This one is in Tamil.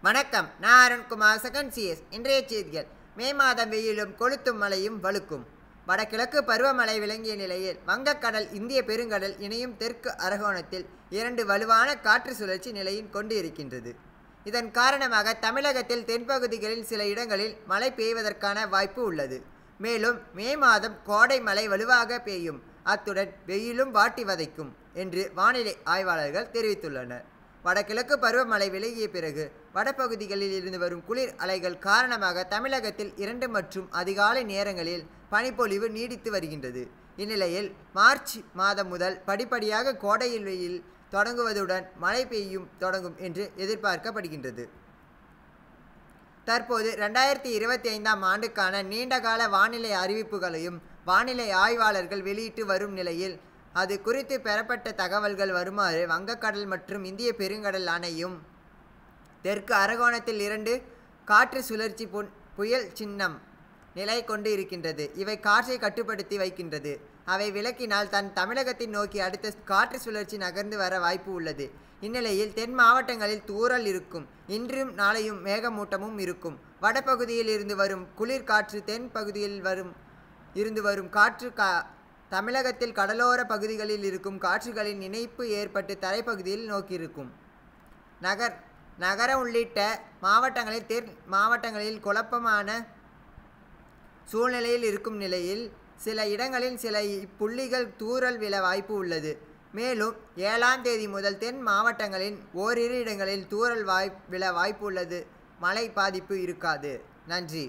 வணக்கம். நான் அருண்குமார், செகண்ட் சிஎஸ். இன்றைய செய்திகள். மே மாதம் வெயிலும் கொளுத்தும் மழையும் வலுக்கும். வடகிழக்கு பருவமழை விளங்கிய நிலையில் வங்கக்கடல் இந்திய பெருங்கடல் இணையும் தெற்கு அரகோணத்தில் 2 வலுவான காற்று சுழற்சி நிலையின் கொண்டு இருக்கின்றது. இதன் காரணமாக தமிழகத்தில் தென்பகுதிகளில் சில இடங்களில் மழை பெய்வதற்கான வாய்ப்பு உள்ளது. மேலும் மே மாதம் கோடை மழை வலுவாக பெய்யும், அத்துடன் வெயிலும் வாட்டி வதைக்கும் என்று வானிலை ஆய்வாளர்கள் தெரிவித்துள்ளனர். வடகிழக்கு பருவமழை விலகிய பிறகு வடபகுதிகளில் இருந்து வரும் குளிர் அலைகள் காரணமாக தமிழகத்தில் 2 மற்றும் அதிகாலை நேரங்களில் பனிப்பொழிவு நீடித்து வருகின்றது. இந்நிலையில் மார்ச் மாதம் முதல் படிப்படியாக கோடையில் வெயில் தொடங்குவதுடன் மழை பெய்யும் தொடங்கும் என்று எதிர்பார்க்கப்படுகின்றது. தற்போது 2025ஆம் ஆண்டுக்கான நீண்டகால வானிலை அறிவிப்புகளையும் வானிலை ஆய்வாளர்கள் வெளியிட்டு வரும் நிலையில் அது குறித்து பெறப்பட்ட தகவல்கள் வருமாறு வங்கக்கடல் மற்றும் இந்திய பெருங்கடல் அணையும் தெற்கு அரகோணத்தில் 2 காற்று சுழற்சி புயல் சின்னம் நிலை கொண்டு இருக்கின்றது. இவை காற்றை கட்டுப்படுத்தி வைக்கின்றது. அவை விலக்கினால் தமிழகத்தின் நோக்கி அடுத்த காற்று சுழற்சி நகர்ந்து வர வாய்ப்பு உள்ளது. இந்நிலையில் தென் மாவட்டங்களில் தூறல் இருக்கும். இன்றும் நாளையும் மேகமூட்டமும் இருக்கும். வடபகுதியில் இருந்து வரும் குளிர் காற்று தென் பகுதியில் இருந்து வரும் காற்று தமிழகத்தில் கடலோர பகுதிகளில் இருக்கும் காற்றுகளின் இணைப்பு ஏற்பட்டு தரைப்பகுதியில் நோக்கியிருக்கும். நகர உள்ளிட்ட மாவட்டங்களில் தென் மாவட்டங்களில் குழப்பமான சூழ்நிலையில் இருக்கும் நிலையில் சில இடங்களில் சில புள்ளிகள் தூறல் விழ வாய்ப்பு உள்ளது. மேலும் 7ஆம் தேதி முதல் தென் மாவட்டங்களின் ஓரிரு இடங்களில் தூறல் விழ வாய்ப்பு உள்ளது. மழை பாதிப்பு இருக்காது. நன்றி.